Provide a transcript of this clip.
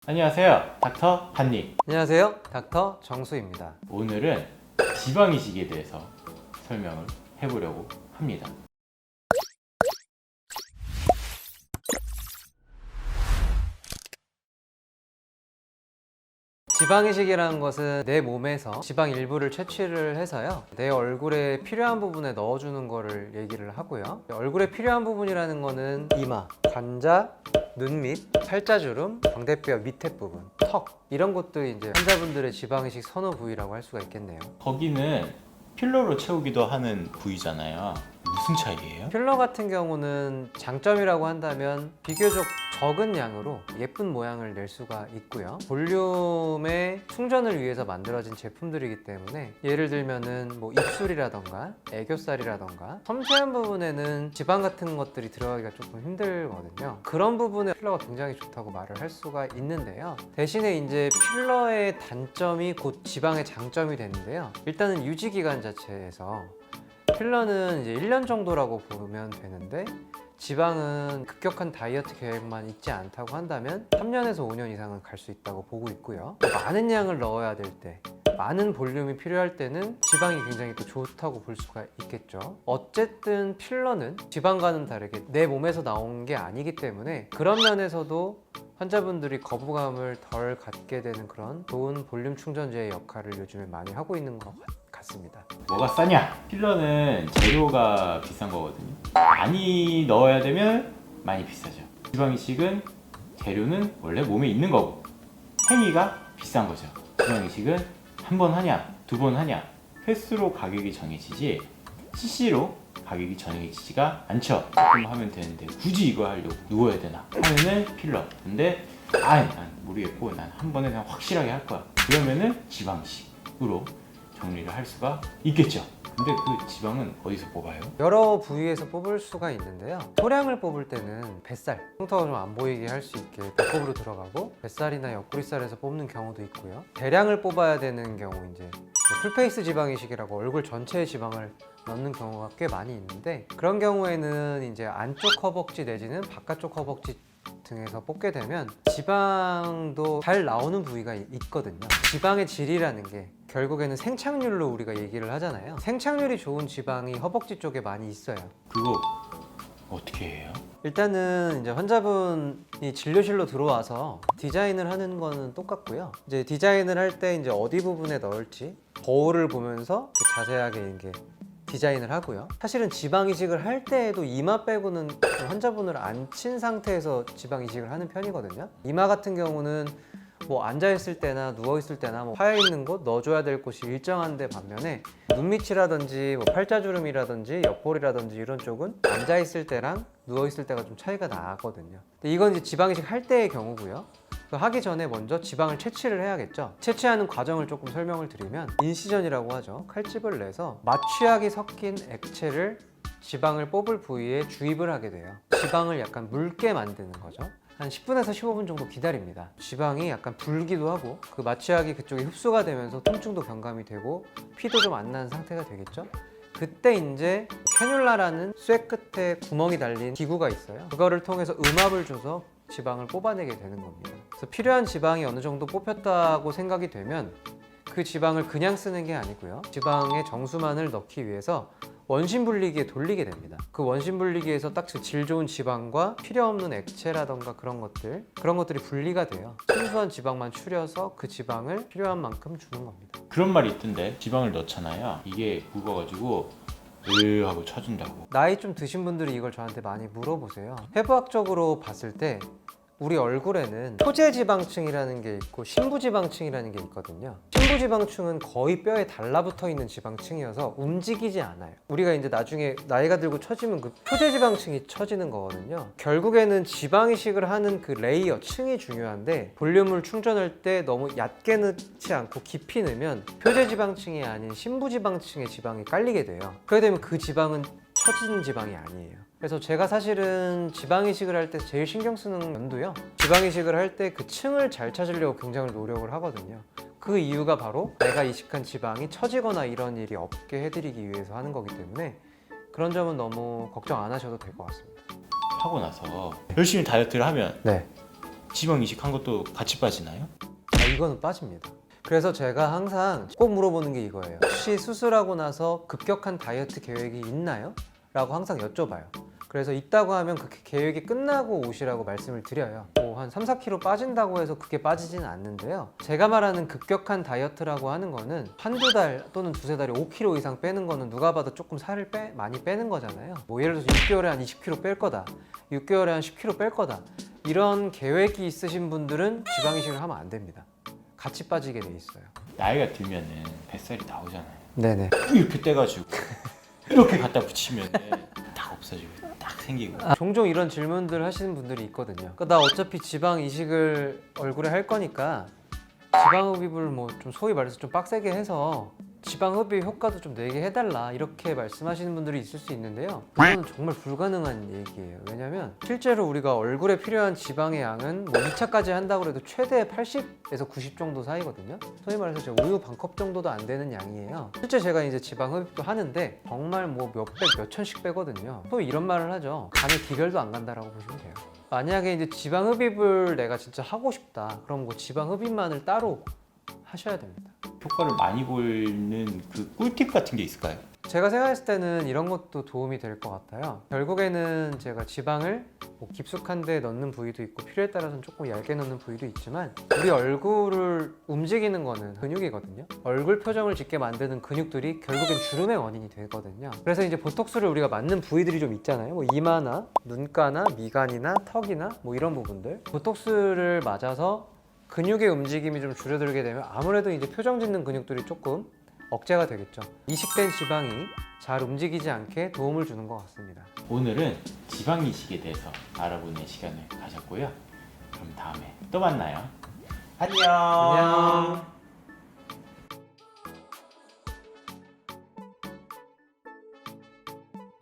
안녕하세요, 닥터 한니. 안녕하세요, 닥터 정수입니다. 오늘은 지방이식에 대해서 설명을 해보려고 합니다. 지방이식이라는 것은 내 몸에서 지방 일부를 채취를 해서요, 내 얼굴에 필요한 부분에 넣어주는 거를 얘기를 하고요. 얼굴에 필요한 부분이라는 거는 이마, 관자, 눈 밑, 팔자주름, 광대뼈 밑에 부분, 턱, 이런 것들이 이제 환자분들의 지방이식 선호 부위라고 할 수가 있겠네요. 거기는 필러로 채우기도 하는 부위잖아요. 무슨 차이예요? 필러 같은 경우는 장점이라고 한다면 비교적 적은 양으로 예쁜 모양을 낼 수가 있고요. 볼륨의 충전을 위해서 만들어진 제품들이기 때문에 예를 들면은 뭐 입술이라던가 애교살이라던가 섬세한 부분에는 지방 같은 것들이 들어가기가 조금 힘들거든요. 그런 부분에 필러가 굉장히 좋다고 말을 할 수가 있는데요. 대신에 이제 필러의 단점이 곧 지방의 장점이 되는데요. 일단은 유지 기간 자체에서 필러는 이제 1년 정도라고 보면 되는데, 지방은 급격한 다이어트 계획만 있지 않다고 한다면 3년에서 5년 이상은 갈 수 있다고 보고 있고요. 많은 양을 넣어야 될 때, 많은 볼륨이 필요할 때는 지방이 굉장히 또 좋다고 볼 수가 있겠죠. 어쨌든 필러는 지방과는 다르게 내 몸에서 나온 게 아니기 때문에 그런 면에서도 환자분들이 거부감을 덜 갖게 되는 그런 좋은 볼륨 충전제의 역할을 요즘에 많이 하고 있는 것 같습니다. 뭐가 싸냐? 필러는 재료가 비싼 거거든요. 많이 넣어야 되면 많이 비싸죠. 지방이식은 재료는 원래 몸에 있는 거고 행위가 비싼 거죠. 지방이식은 한 번 하냐, 두 번 하냐, 횟수로 가격이 정해지지 cc로 가격이 정해지지가 않죠. 조금 하면 되는데 굳이 이거 하려고 누워야 되나 하면은 필러. 근데 난 모르겠고 난 한 번에 그냥 확실하게 할 거야. 그러면은 지방이식으로 정리를 할 수가 있겠죠. 근데 그 지방은 어디서 뽑아요? 여러 부위에서 뽑을 수가 있는데요. 소량을 뽑을 때는 뱃살, 흉터가 좀 안 보이게 할 수 있게 배꼽으로 들어가고 뱃살이나 옆구리살에서 뽑는 경우도 있고요. 대량을 뽑아야 되는 경우, 이제 풀페이스 지방이식이라고 얼굴 전체의 지방을 넣는 경우가 꽤 많이 있는데, 그런 경우에는 이제 안쪽 허벅지 내지는 바깥쪽 허벅지 등에서 뽑게 되면 지방도 잘 나오는 부위가 있거든요. 지방의 질이라는 게 결국에는 생착률로 우리가 얘기를 하잖아요. 생착률이 좋은 지방이 허벅지 쪽에 많이 있어요. 그거 어떻게 해요? 일단은 이제 환자분이 진료실로 들어와서 디자인을 하는 거는 똑같고요. 이제 디자인을 할 때 이제 어디 부분에 넣을지 거울을 보면서 자세하게 이게 디자인을 하고요. 사실은 지방 이식을 할 때에도 이마 빼고는 환자분을 앉힌 상태에서 지방 이식을 하는 편이거든요. 이마 같은 경우는 뭐 앉아 있을 때나 누워 있을 때나 뭐 파여 있는 곳, 넣어줘야 될 곳이 일정한데, 반면에 눈 밑이라든지 뭐 팔자주름이라든지 옆볼이라든지 이런 쪽은 앉아 있을 때랑 누워 있을 때가 좀 차이가 나거든요. 근데 이건 이제 지방 이식 할 때의 경우고요. 하기 전에 먼저 지방을 채취를 해야겠죠. 채취하는 과정을 조금 설명을 드리면, 인시전이라고 하죠. 칼집을 내서 마취약이 섞인 액체를 지방을 뽑을 부위에 주입을 하게 돼요. 지방을 약간 묽게 만드는 거죠. 한 10분에서 15분 정도 기다립니다. 지방이 약간 불기도 하고 그 마취약이 그쪽에 흡수가 되면서 통증도 경감이 되고 피도 좀 안 나는 상태가 되겠죠. 그때 이제 캐뉼라라는 쇠 끝에 구멍이 달린 기구가 있어요. 그거를 통해서 음압을 줘서 지방을 뽑아내게 되는 겁니다. 그래서 필요한 지방이 어느 정도 뽑혔다고 생각이 되면 그 지방을 그냥 쓰는 게 아니고요. 지방의 정수만을 넣기 위해서 원심 분리기에 돌리게 됩니다. 그 원심 분리기에서 딱 질 좋은 지방과 필요 없는 액체라던가 그런 것들이 분리가 돼요. 순수한 지방만 추려서 그 지방을 필요한 만큼 주는 겁니다. 그런 말이 있던데, 지방을 넣잖아요. 이게 굵어가지고 하고 쳐준다고. 나이 좀 드신 분들이 이걸 저한테 많이 물어보세요. 해부학적으로 봤을 때 우리 얼굴에는 표재지방층이라는 게 있고 심부지방층이라는 게 있거든요. 심부지방층은 거의 뼈에 달라붙어 있는 지방층이어서 움직이지 않아요. 우리가 이제 나중에 나이가 들고 처지면 그 표재지방층이 처지는 거거든요. 결국에는 지방이식을 하는 그 레이어, 층이 중요한데, 볼륨을 충전할 때 너무 얕게 넣지 않고 깊이 넣으면 표재지방층이 아닌 심부지방층의 지방이 깔리게 돼요. 그렇게 되면 그 지방은 처진 지방이 아니에요. 그래서 제가 사실은 지방이식을 할 때 제일 신경 쓰는 면도요, 지방이식을 할 때 그 층을 잘 찾으려고 굉장히 노력을 하거든요. 그 이유가 바로 내가 이식한 지방이 처지거나 이런 일이 없게 해드리기 위해서 하는 거기 때문에 그런 점은 너무 걱정 안 하셔도 될 것 같습니다. 하고 나서 열심히 다이어트를 하면 네. 지방 이식한 것도 같이 빠지나요? 이거는 빠집니다. 그래서 제가 항상 꼭 물어보는 게 이거예요. 혹시 수술하고 나서 급격한 다이어트 계획이 있나요? 라고 항상 여쭤봐요. 그래서 있다고 하면 그 계획이 끝나고 오시라고 말씀을 드려요. 뭐 한 3, 4kg 빠진다고 해서 그게 빠지지는 않는데요. 제가 말하는 급격한 다이어트라고 하는 거는 한두 달 또는 두세 달에 5kg 이상 빼는 거는 누가 봐도 조금 살을 많이 빼는 거잖아요. 뭐 예를 들어서 6개월에 한 20kg 뺄 거다. 6개월에 한 10kg 뺄 거다. 이런 계획이 있으신 분들은 지방 이식을 하면 안 됩니다. 같이 빠지게 돼 있어요. 나이가 들면은 뱃살이 나오잖아요. 네네. 이렇게 떼가지고 이렇게 갖다 붙이면 딱 없어지고 딱 생기고. 종종 이런 질문들 하시는 분들이 있거든요. 그러니까 나 어차피 지방 이식을 얼굴에 할 거니까 지방 흡입을 뭐 좀 소위 말해서 좀 빡세게 해서 지방 흡입 효과도 좀 내게 해달라 이렇게 말씀하시는 분들이 있을 수 있는데요. 그건 정말 불가능한 얘기예요. 왜냐면 실제로 우리가 얼굴에 필요한 지방의 양은 뭐 2차까지 한다고 해도 최대 80에서 90 정도 사이거든요. 소위 말해서 제가 우유 반컵 정도도 안 되는 양이에요. 실제 제가 이제 지방 흡입도 하는데 정말 뭐 몇백 몇천씩 빼거든요. 소위 이런 말을 하죠. 간에 기별도 안 간다라고 보시면 돼요. 만약에 이제 지방 흡입을 내가 진짜 하고 싶다. 그럼 뭐 지방 흡입만을 따로 하셔야 됩니다. 효과를 많이 보이는 그 꿀팁 같은 게 있을까요? 제가 생각했을 때는 이런 것도 도움이 될 것 같아요. 결국에는 제가 지방을 뭐 깊숙한 데에 넣는 부위도 있고 필요에 따라서는 조금 얇게 넣는 부위도 있지만 우리 얼굴을 움직이는 거는 근육이거든요. 얼굴 표정을 짓게 만드는 근육들이 결국엔 주름의 원인이 되거든요. 그래서 이제 보톡스를 우리가 맞는 부위들이 좀 있잖아요. 뭐 이마나 눈가나 미간이나 턱이나 뭐 이런 부분들 보톡스를 맞아서 근육의 움직임이 좀 줄어들게 되면 아무래도 이제 표정 짓는 근육들이 조금 억제가 되겠죠. 이식된 지방이 잘 움직이지 않게 도움을 주는 것 같습니다. 오늘은 지방 이식에 대해서 알아보는 시간을 가졌고요. 그럼 다음에 또 만나요. 안녕. 안녕.